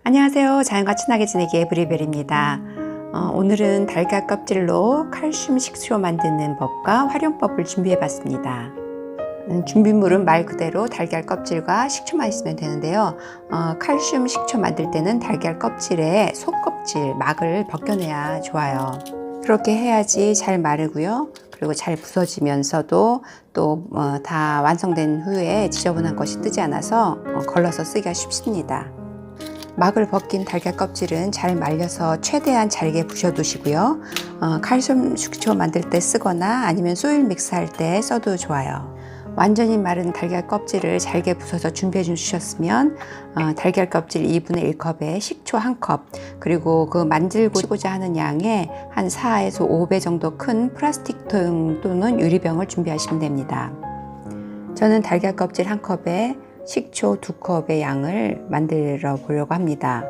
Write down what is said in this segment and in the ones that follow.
안녕하세요. 자연과 친하게 지내기 에브리벨입니다. 오늘은 달걀 껍질로 칼슘 식초 만드는 법과 활용법을 준비해 봤습니다. 준비물은 말 그대로 달걀 껍질과 식초만 있으면 되는데요. 칼슘 식초 만들 때는 달걀 껍질에 속껍질, 막을 벗겨내야 좋아요. 그렇게 해야지 잘 마르고요. 그리고 잘 부서지면서도 또 다 완성된 후에 지저분한 것이 뜨지 않아서 걸러서 쓰기가 쉽습니다. 막을 벗긴 달걀 껍질은 잘 말려서 최대한 잘게 부셔 두시고요. 칼슘 식초 만들 때 쓰거나 아니면 소일 믹스할 때 써도 좋아요. 완전히 마른 달걀 껍질을 잘게 부숴서 준비해 주셨으면 달걀 껍질 2분의 1컵에 식초 1컵, 그리고 그 만들고자 하는 양의 한 4에서 5배 정도 큰 플라스틱 통 또는 유리병을 준비하시면 됩니다. 저는 달걀 껍질 1컵에 식초 2컵의 양을 만들어 보려고 합니다.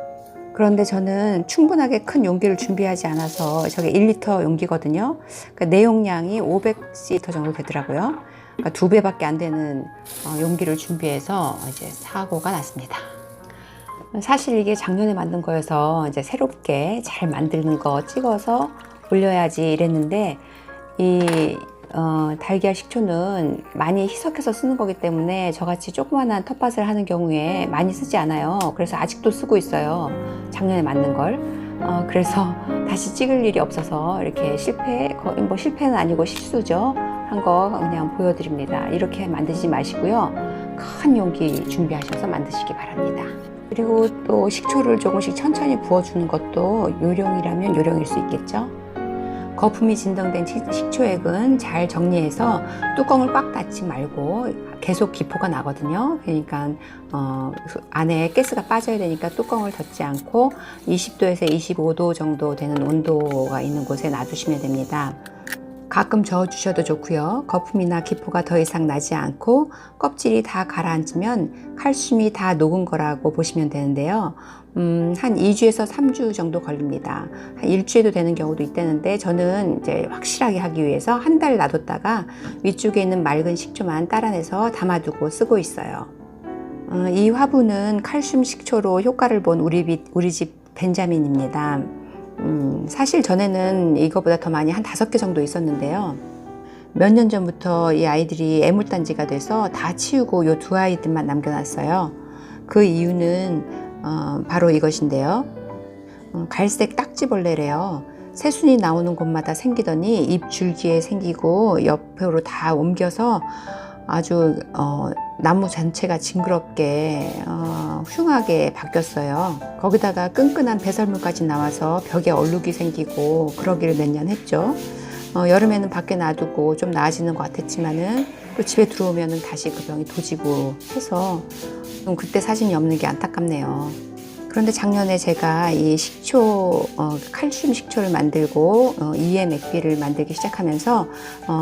그런데 저는 충분하게 큰 용기를 준비하지 않아서 저게 1리터 용기거든요. 그러니까 내용량이 500ml 정도 되더라고요. 그러니까 2배밖에 안 되는 용기를 준비해서 이제 사고가 났습니다. 사실 이게 작년에 만든 거여서 이제 새롭게 잘 만드는 거 찍어서 올려야지 이랬는데 달걀 식초는 많이 희석해서 쓰는 거기 때문에 저같이 조그만한 텃밭을 하는 경우에 많이 쓰지 않아요. 그래서 아직도 쓰고 있어요. 작년에 만든 걸. 그래서 다시 찍을 일이 없어서 이렇게 거의 실패는 아니고 실수죠. 한 거 그냥 보여드립니다. 이렇게 만드지 마시고요. 큰 용기 준비하셔서 만드시기 바랍니다. 그리고 또 식초를 조금씩 천천히 부어주는 것도 요령이라면 요령일 수 있겠죠. 거품이 진동된 식초액은 잘 정리해서 뚜껑을 꽉 닫지 말고 계속 기포가 나거든요. 그러니까 안에 가스가 빠져야 되니까 뚜껑을 닫지 않고 20도에서 25도 정도 되는 온도가 있는 곳에 놔두시면 됩니다. 가끔 저어주셔도 좋고요. 거품이나 기포가 더 이상 나지 않고 껍질이 다 가라앉으면 칼슘이 다 녹은 거라고 보시면 되는데요. 한 2주에서 3주 정도 걸립니다. 한 일주에도 되는 경우도 있다는데 저는 이제 확실하게 하기 위해서 한 달 놔뒀다가 위쪽에 있는 맑은 식초만 따라내서 담아두고 쓰고 있어요. 이 화분은 칼슘 식초로 효과를 본 우리 집 벤자민입니다. 사실 전에는 이거보다 더 많이 한 5개 정도 있었는데요. 몇 년 전부터 이 아이들이 애물단지가 돼서 다 치우고 요 2아이들만 남겨놨어요. 그 이유는 바로 이것인데요. 갈색 딱지벌레래요. 새순이 나오는 곳마다 생기더니 잎 줄기에 생기고 옆으로 다 옮겨서 아주 나무 전체가 징그럽게 흉하게 바뀌었어요. 거기다가 끈끈한 배설물까지 나와서 벽에 얼룩이 생기고 그러기를 몇 년 했죠. 여름에는 밖에 놔두고 좀 나아지는 것 같았지만은 또 집에 들어오면은 다시 그 병이 도지고 해서 그때 사진이 없는 게 안타깝네요. 그런데 작년에 제가 이 식초, 칼슘 식초를 만들고 EM 액비를 만들기 시작하면서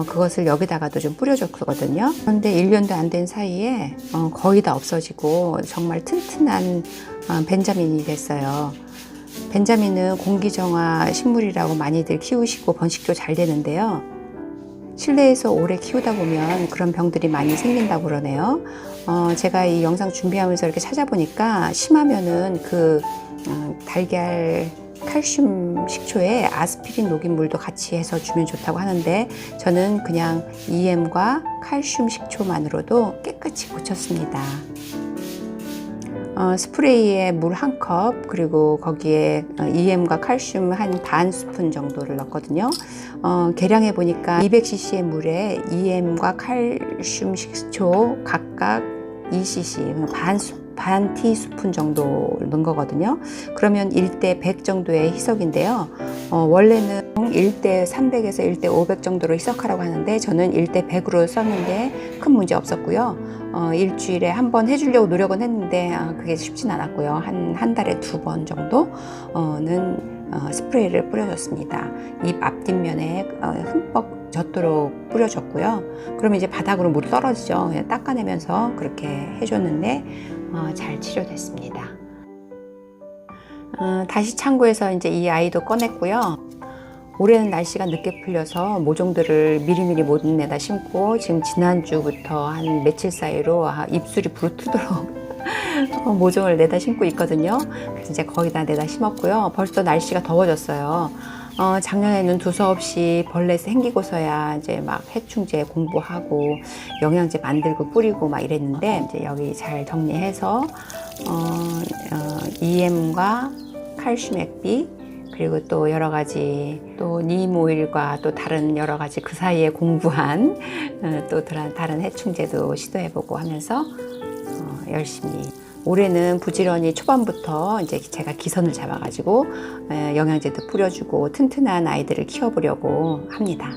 그것을 여기다가도 좀 뿌려줬거든요. 그런데 1년도 안 된 사이에 거의 다 없어지고 정말 튼튼한 벤자민이 됐어요. 벤자민은 공기정화 식물이라고 많이들 키우시고 번식도 잘 되는데요. 실내에서 오래 키우다 보면 그런 병들이 많이 생긴다고 그러네요. 제가 이 영상 준비하면서 이렇게 찾아보니까 심하면은 달걀 칼슘 식초에 아스피린 녹인 물도 같이 해서 주면 좋다고 하는데 저는 그냥 EM과 칼슘 식초만으로도 깨끗이 고쳤습니다. 스프레이에 물 1컵, 그리고 거기에 EM과 칼슘 한 반 스푼 정도를 넣었거든요. 계량해 보니까 200cc의 물에 EM과 칼슘 식초 각각 2cc, 반 티스푼 정도 넣은 거거든요. 그러면 1대 100 정도의 희석인데요. 원래는 1대 300에서 1대 500 정도로 희석하라고 하는데 저는 1대 100으로 썼는데 큰 문제 없었고요. 일주일에 한 번 해주려고 노력은 했는데 그게 쉽진 않았고요. 한 달에 2번 정도는 스프레이를 뿌려줬습니다. 잎 앞뒷면에 흠뻑 젖도록 뿌려줬고요. 그러면 이제 바닥으로 물이 떨어지죠. 그냥 닦아내면서 그렇게 해줬는데 잘 치료됐습니다. 다시 창고에서 이제 이 아이도 꺼냈고요. 올해는 날씨가 늦게 풀려서 모종들을 미리미리 모든 데다 심고 지금 지난주부터 한 며칠 사이로 입술이 부르트도록 모종을 내다 심고 있거든요. 그래서 이제 거기다 내다 심었고요. 벌써 날씨가 더워졌어요. 작년에는 두서없이 벌레 생기고서야 이제 막 해충제 공부하고 영양제 만들고 뿌리고 막 이랬는데, 이제 여기 잘 정리해서 EM과 칼슘 액비, 그리고 또 여러 가지 또 님 오일과 또 다른 여러 가지 그 사이에 공부한 또 다른 해충제도 시도해보고 하면서 열심히, 올해는 부지런히 초반부터 이제 제가 기선을 잡아가지고 영양제도 뿌려주고 튼튼한 아이들을 키워보려고 합니다.